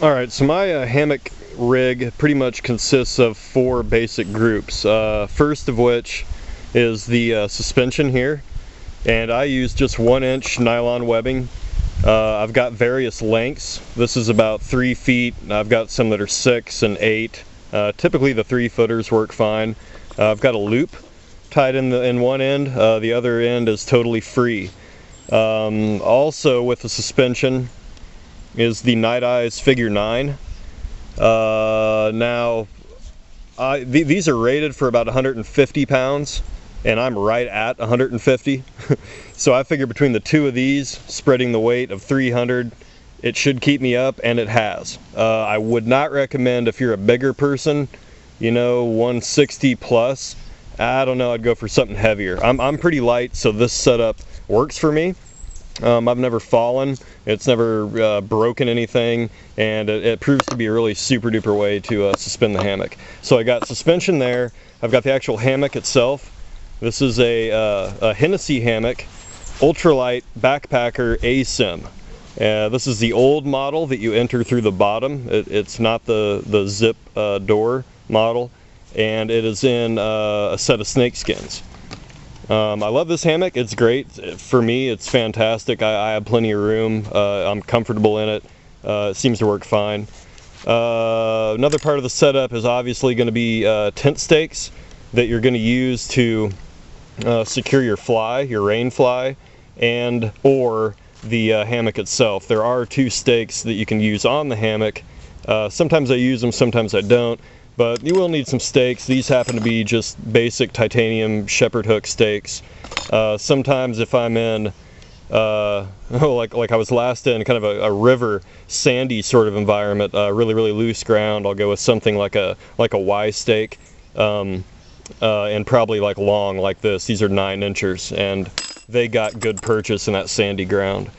Alright, so my hammock rig pretty much consists of four basic groups. First of which is the suspension here, and I use just 1-inch nylon webbing. I've got various lengths. This is about 3 feet. I've got some that are 6 and 8. Typically the 3-footers work fine. I've got a loop tied in one end. The other end is totally free. Also with the suspension is the Nite-ize figure 9. Now, these are rated for about 150 pounds, and I'm right at 150. So I figure between the two of these, spreading the weight of 300, it should keep me up, and it has. I would not recommend if you're a bigger person, you know, 160 plus. I don't know, I'd go for something heavier. I'm pretty light, so this setup works for me. I've never fallen, it's never broken anything, and it proves to be a really super duper way to suspend the hammock. So I got suspension there. I've got the actual hammock itself. This is a Hennessy hammock, ultralight backpacker ASIM. This is the old model that you enter through the bottom. It's not the zip door model, and it is in a set of snake skins. I love this hammock. It's great. For me, it's fantastic. I have plenty of room. I'm comfortable in it. It seems to work fine. Another part of the setup is obviously going to be tent stakes that you're going to use to secure your fly, your rain fly, and or the hammock itself. There are 2 stakes that you can use on the hammock. Sometimes I use them, sometimes I don't. But you will need some stakes. These happen to be just basic titanium shepherd hook stakes. Sometimes if I'm in, like I was last in, kind of a river, sandy sort of environment, really loose ground, I'll go with something like a Y stake, and probably like long like this. These are 9 inchers, and they got good purchase in that sandy ground.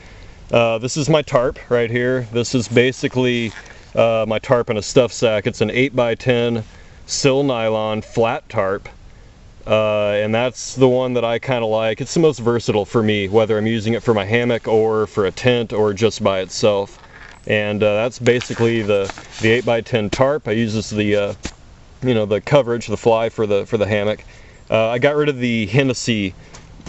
This is my tarp right here. This is basically my tarp in a stuff sack. It's an 8x10 sil-nylon flat tarp, and that's the one that I kind of like. It's the most versatile for me, whether I'm using it for my hammock or for a tent or just by itself. And that's basically the 8x10 tarp. I use this the the coverage, the fly for the hammock. I got rid of the Hennessy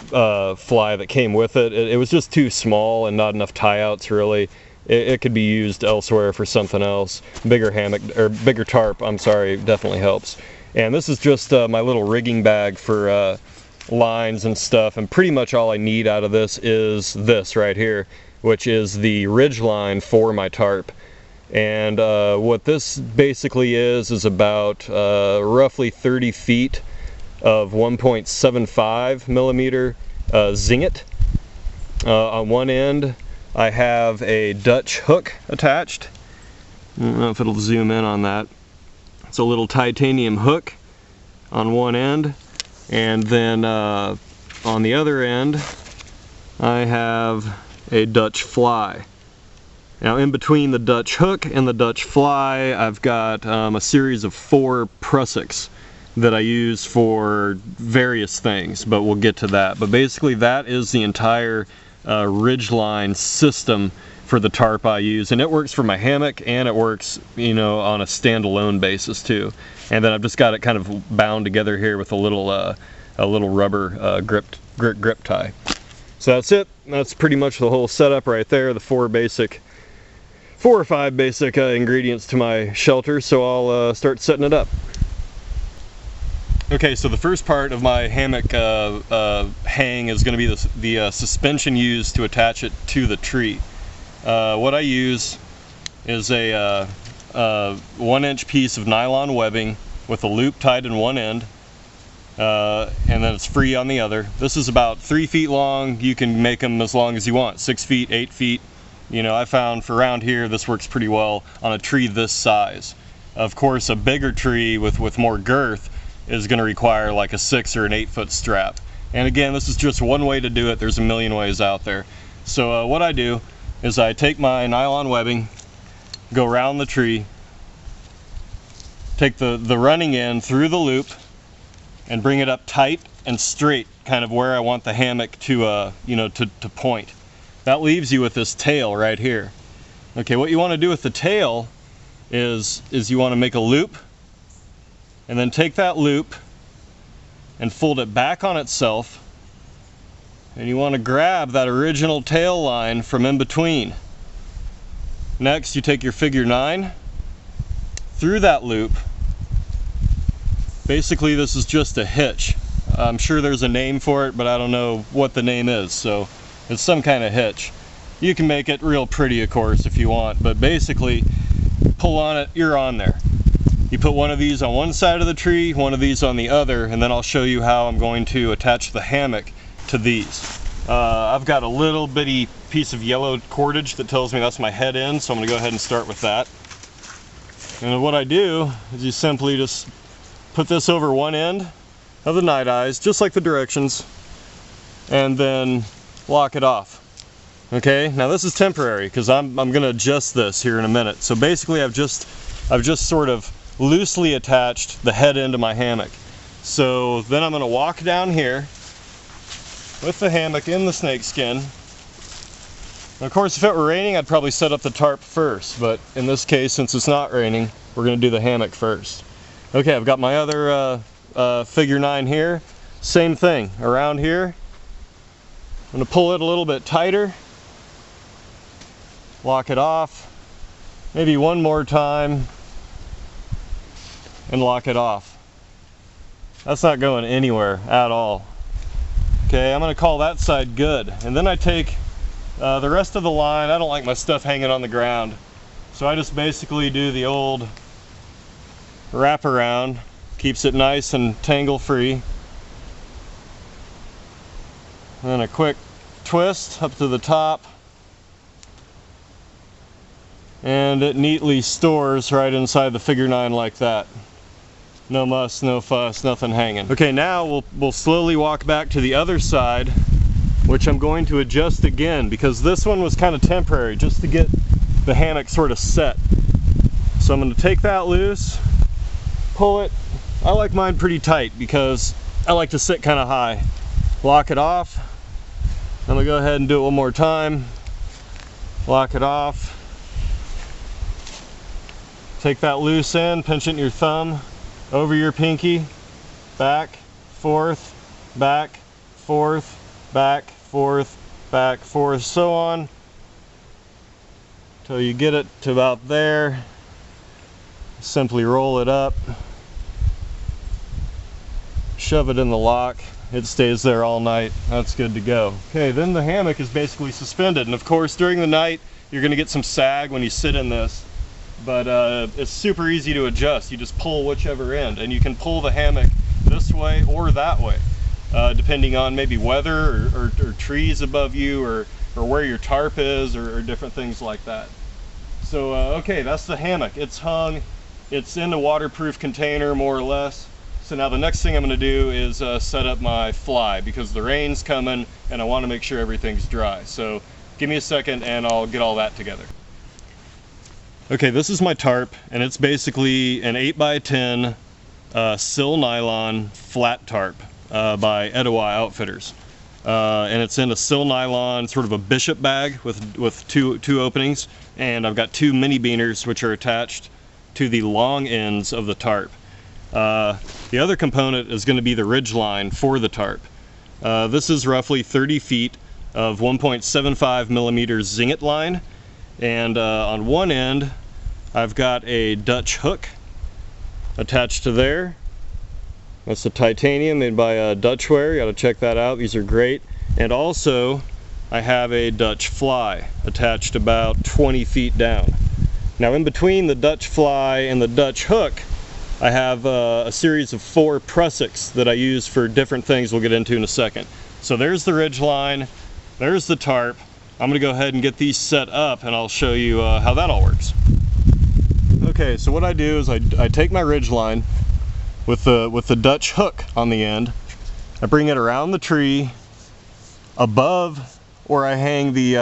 fly that came with it. It was just too small and not enough tie outs really. It could be used elsewhere for something else. Bigger hammock, or bigger tarp, I'm sorry, definitely helps. And this is just my little rigging bag for lines and stuff, and pretty much all I need out of this is this right here, which is the ridge line for my tarp. And what this basically is about roughly 30 feet of 1.75 millimeter zinget. On one end I have a Dutch hook attached. I don't know if it'll zoom in on that. It's a little titanium hook on one end, and then on the other end I have a Dutch fly. Now in between the Dutch hook and the Dutch fly, I've got a series of 4 prusiks that I use for various things, but we'll get to that. But basically that is the entire ridgeline system for the tarp I use, and it works for my hammock, and it works, you know, on a standalone basis too. And then I've just got it kind of bound together here with a little rubber grip tie. So that's it. That's pretty much the whole setup right there. The 4 or 5 basic ingredients to my shelter. So I'll start setting it up. Okay, so the first part of my hammock hang is going to be the suspension used to attach it to the tree. What I use is a 1-inch piece of nylon webbing with a loop tied in one end, and then it's free on the other. This is about 3 feet long. You can make them as long as you want, 6 feet, 8 feet. You know, I found for around here this works pretty well on a tree this size. Of course, a bigger tree with more girth is going to require like a 6 or an 8 foot strap. And again, this is just one way to do it. There's a million ways out there. So what I do is I take my nylon webbing, go around the tree, take the running end through the loop, and bring it up tight and straight, kind of where I want the hammock to point. That leaves you with this tail right here. Okay, what you want to do with the tail is you want to make a loop, and then take that loop and fold it back on itself, and you want to grab that original tail line from in between. Next, you take your figure 9 through that loop. Basically, this is just a hitch. I'm sure there's a name for it, but I don't know what the name is, so it's some kind of hitch. You can make it real pretty, of course, if you want, but basically, pull on it, you're on there. You put one of these on one side of the tree, one of these on the other, and then I'll show you how I'm going to attach the hammock to these. I've got a little bitty piece of yellow cordage that tells me that's my head end, so I'm going to go ahead and start with that. And what I do is you simply just put this over one end of the Nite-ize, just like the directions, and then lock it off. Okay, now this is temporary because I'm going to adjust this here in a minute. So basically I've just sort of loosely attached the head end of my hammock. So then I'm going to walk down here with the hammock in the snakeskin. And of course, if it were raining, I'd probably set up the tarp first, but in this case, since it's not raining, we're going to do the hammock first. Okay, I've got my other figure 9 here. Same thing, around here. I'm going to pull it a little bit tighter, lock it off, maybe one more time, and lock it off. That's not going anywhere at all. Okay, I'm going to call that side good. And then I take the rest of the line. I don't like my stuff hanging on the ground, so I just basically do the old wrap around. Keeps it nice and tangle free. And then a quick twist up to the top, and it neatly stores right inside the figure 9 like that. No muss, no fuss, nothing hanging. Okay, now we'll slowly walk back to the other side, which I'm going to adjust again because this one was kind of temporary, just to get the hammock sort of set. So I'm going to take that loose, pull it. I like mine pretty tight because I like to sit kind of high. Lock it off. I'm going to go ahead and do it one more time. Lock it off. Take that loose end, pinch it in your thumb, over your pinky, back, forth, back, forth, back, forth, back, forth, so on, until you get it to about there. Simply roll it up, shove it in the lock. It stays there all night. That's good to go. Okay, then the hammock is basically suspended, and of course during the night you're going to get some sag when you sit in this. But it's super easy to adjust. You just pull whichever end, and you can pull the hammock this way or that way, depending on maybe weather or trees above you, or where your tarp is, or different things like that. So okay, that's the hammock. It's hung, it's in a waterproof container more or less. So now the next thing I'm going to do is set up my fly, because the rain's coming and I want to make sure everything's dry. So give me a second and I'll get all that together. Okay, this is my tarp, and it's basically an 8x10 sil-nylon flat tarp by Etowah Outfitters. And it's in a sil-nylon, sort of a bishop bag with two openings, and I've got 2 mini beaners which are attached to the long ends of the tarp. The other component is going to be the ridge line for the tarp. This is roughly 30 feet of 1.75 millimeter zinget line. And on one end, I've got a Dutch hook attached to there. That's a titanium made by Dutchware. You got to check that out. These are great. And also, I have a Dutch fly attached about 20 feet down. Now, in between the Dutch fly and the Dutch hook, I have a series of 4 prussiks that I use for different things we'll get into in a second. So there's the ridge line, there's the tarp. I'm going to go ahead and get these set up, and I'll show you how that all works. Okay, so what I do is I take my ridge line with the Dutch hook on the end. I bring it around the tree above where I hang the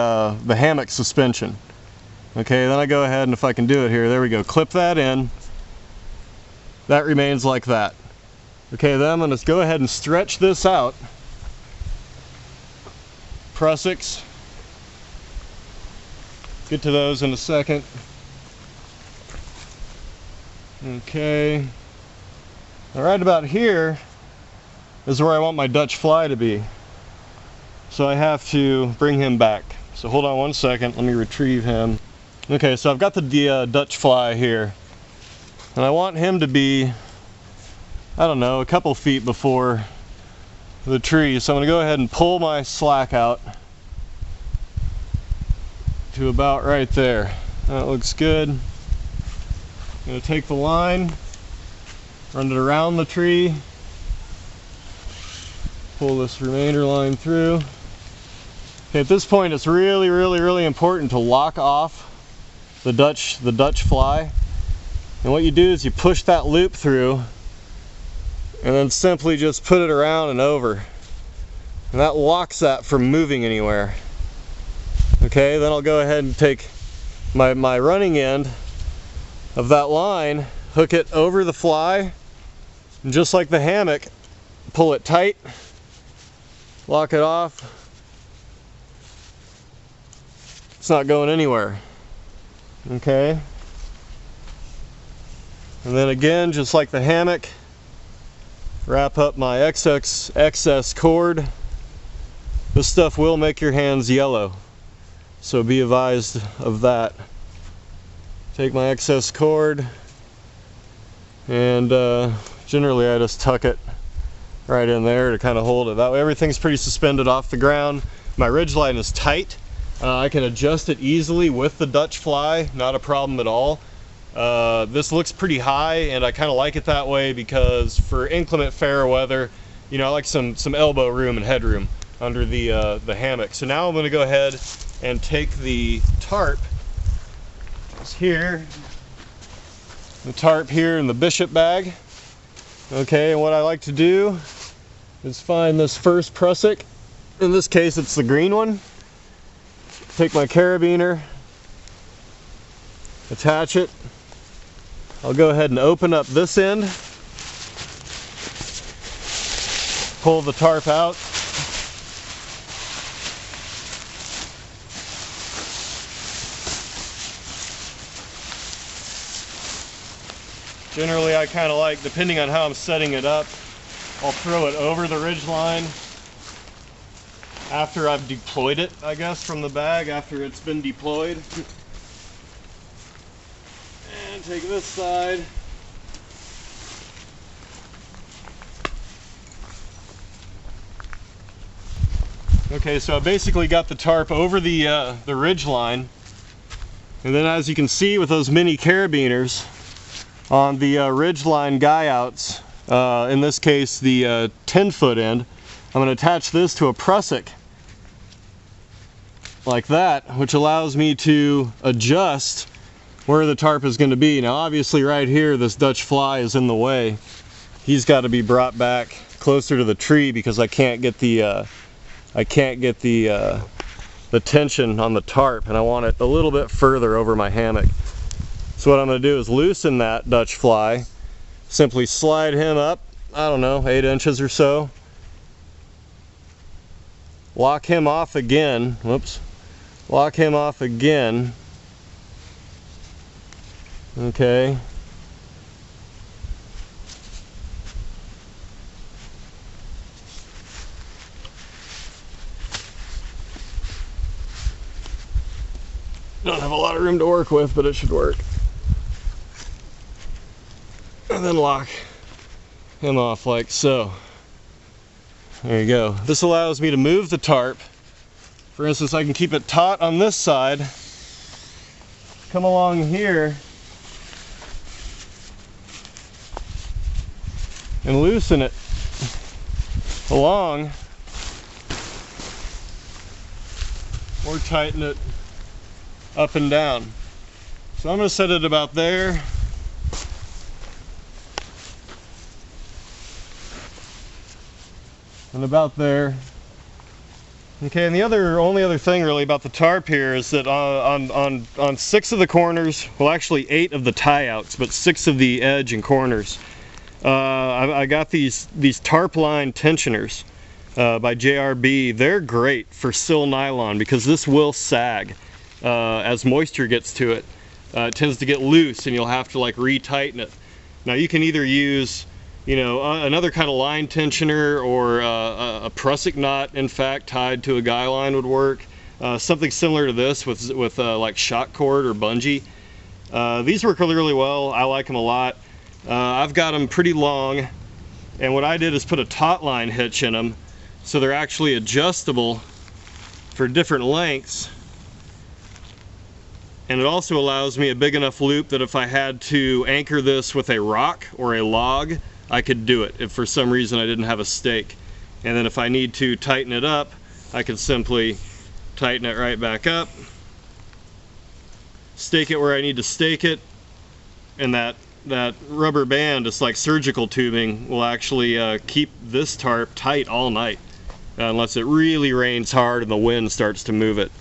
hammock suspension. Okay, then I go ahead, and if I can do it here, there we go, clip that in. That remains like that. Okay, then I'm going to go ahead and stretch this out. Prussiks. Get to those in a second. Okay. Now right about here is where I want my Dutch fly to be. So I have to bring him back. So hold on one second, let me retrieve him. Okay, so I've got the Dutch fly here. And I want him to be, I don't know, a couple feet before the tree. So I'm gonna go ahead and pull my slack out to about right there. That looks good. I'm gonna take the line, run it around the tree, pull this remainder line through. Okay, at this point it's really important to lock off the Dutch fly. And what you do is you push that loop through and then simply just put it around and over. And that locks that from moving anywhere. Okay, then I'll go ahead and take my running end of that line, hook it over the fly, and just like the hammock, pull it tight, lock it off. It's not going anywhere. Okay. And then again, just like the hammock, wrap up my excess cord. This stuff will make your hands yellow, so be advised of that. Take my excess cord, and generally I just tuck it right in there to kind of hold it. That way everything's pretty suspended off the ground. My ridgeline is tight. I can adjust it easily with the Dutch fly, not a problem at all. This looks pretty high, and I kind of like it that way because for inclement fair weather, you know, I like some elbow room and headroom under the hammock. So now I'm going to go ahead and take the tarp. It's here. The tarp here in the bishop bag. Okay, and what I like to do is find this first prusik. In this case, it's the green one. Take my carabiner, attach it. I'll go ahead and open up this end, pull the tarp out. Generally, I kind of like, depending on how I'm setting it up, I'll throw it over the ridge line after I've deployed it, I guess, from the bag, after it's been deployed. And take this side. Okay, so I basically got the tarp over the ridge line, and then as you can see with those mini carabiners on the ridge line guy outs, in this case the 10-foot end, I'm going to attach this to a prusik like that, which allows me to adjust where the tarp is going to be. Now obviously right here this Dutch fly is in the way. He's got to be brought back closer to the tree because I can't get the tension on the tarp, and I want it a little bit further over my hammock. So what I'm going to do is loosen that Dutch fly, simply slide him up, I don't know, 8 inches or so. Lock him off again, whoops, lock him off again. Okay. Don't have a lot of room to work with, but it should work. And then lock him off like so. There you go. This allows me to move the tarp. For instance, I can keep it taut on this side, come along here, and loosen it along, or tighten it up and down. So I'm going to set it about there. And about there. Okay, and the only other thing really about the tarp here is that on 6 of the corners, well actually 8 of the tie outs, but 6 of the edge and corners, I got these tarp line tensioners by JRB. They're great for sil-nylon because this will sag as moisture gets to it. It tends to get loose and you'll have to like retighten it. Now you can either use, you know, another kind of line tensioner, or a prusik knot, in fact, tied to a guy line would work. Something similar to this with like shot cord or bungee. These work really, really well. I like them a lot. I've got them pretty long, and what I did is put a taut line hitch in them, so they're actually adjustable for different lengths. And it also allows me a big enough loop that if I had to anchor this with a rock or a log, I could do it if for some reason I didn't have a stake. And then if I need to tighten it up, I could simply tighten it right back up, stake it where I need to stake it, and that rubber band, just like surgical tubing, will actually keep this tarp tight all night, unless it really rains hard and the wind starts to move it.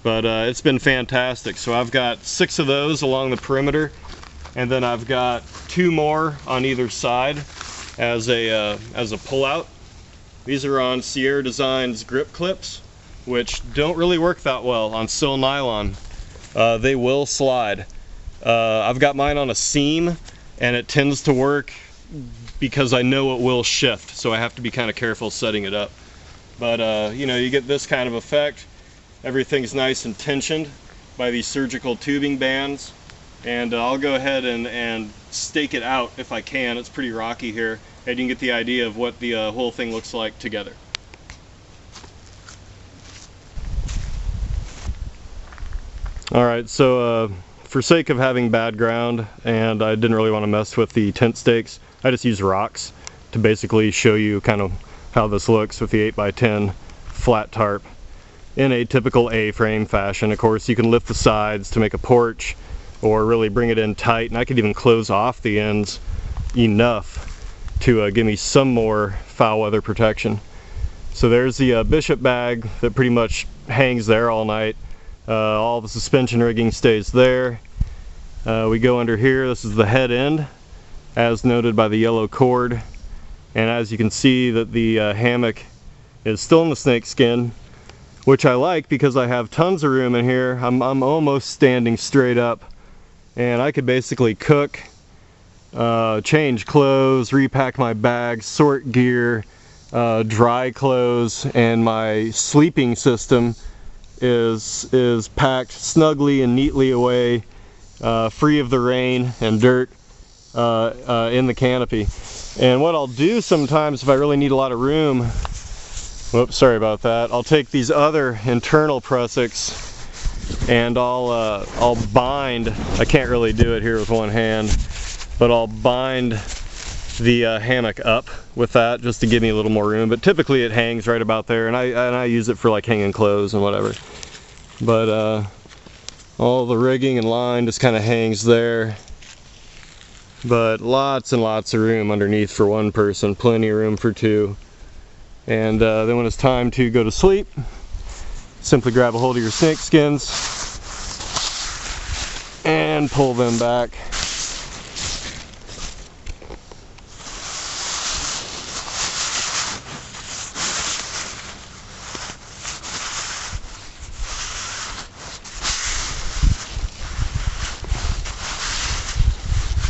But it's been fantastic. So I've got 6 of those along the perimeter, and then I've got 2 more on either side as a pull-out. These are on Sierra Designs grip clips, which don't really work that well on sil-nylon. They will slide. I've got mine on a seam, and it tends to work because I know it will shift, so I have to be kind of careful setting it up. But you know, you get this kind of effect. Everything's nice and tensioned by these surgical tubing bands, and I'll go ahead and stake it out if I can. It's pretty rocky here, and you can get the idea of what the whole thing looks like together. Alright, so for sake of having bad ground, and I didn't really want to mess with the tent stakes, I just used rocks to basically show you kind of how this looks with the 8x10 flat tarp in a typical A-frame fashion. Of course, you can lift the sides to make a porch, or really bring it in tight, and I could even close off the ends enough to give me some more foul weather protection. So there's the bishop bag that pretty much hangs there all night. All the suspension rigging stays there. We go under here. This is the head end, as noted by the yellow cord, and as you can see that the hammock is still in the snake skin, which I like because I have tons of room in here. I'm almost standing straight up, and I could basically cook, change clothes, repack my bags, sort gear, dry clothes, and my sleeping system is packed snugly and neatly away, free of the rain and dirt in the canopy. And what I'll do sometimes if I really need a lot of room, whoops, sorry about that, I'll take these other internal prusiks and I'll bind, I can't really do it here with one hand, but I'll bind the hammock up with that just to give me a little more room. But typically it hangs right about there, and I use it for like hanging clothes and whatever. But all the rigging and line just kind of hangs there. But lots and lots of room underneath for one person, plenty of room for 2. And then when it's time to go to sleep, simply grab a hold of your snake skins and pull them back.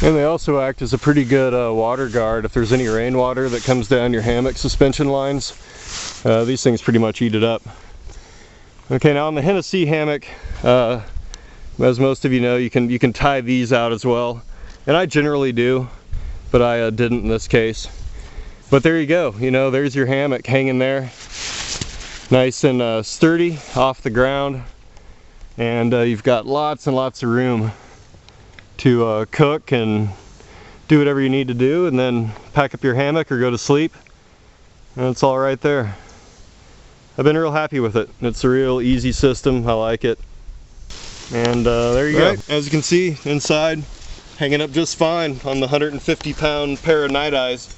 And they also act as a pretty good water guard if there's any rainwater that comes down your hammock suspension lines. These things pretty much eat it up. Okay, now on the Hennessy hammock, as most of you know, you can tie these out as well, and I generally do, but I didn't in this case. But there you go. You know, there's your hammock hanging there, nice and sturdy off the ground, and you've got lots and lots of room to cook and do whatever you need to do, and then pack up your hammock or go to sleep, and it's all right there. I've been real happy with it. It's a real easy system. I like it. And there you go. As you can see, inside, hanging up just fine on the 150-pound pair of Nite-ize.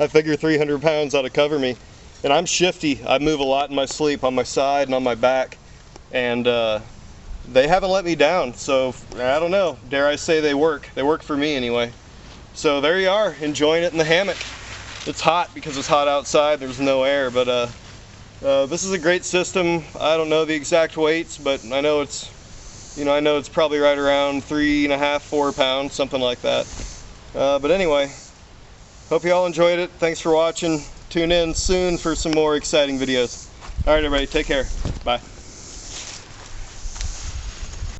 I figure 300 pounds ought to cover me. And I'm shifty. I move a lot in my sleep, on my side and on my back. And they haven't let me down, so I don't know, dare I say they work. They work for me anyway. So there you are, enjoying it in the hammock. It's hot because it's hot outside, there's no air, but this is a great system. I don't know the exact weights, but I know it's, you know, I know it's probably right around 3.5, 4 pounds, something like that. But anyway, hope you all enjoyed it. Thanks for watching. Tune in soon for some more exciting videos. Alright everybody, take care. Bye.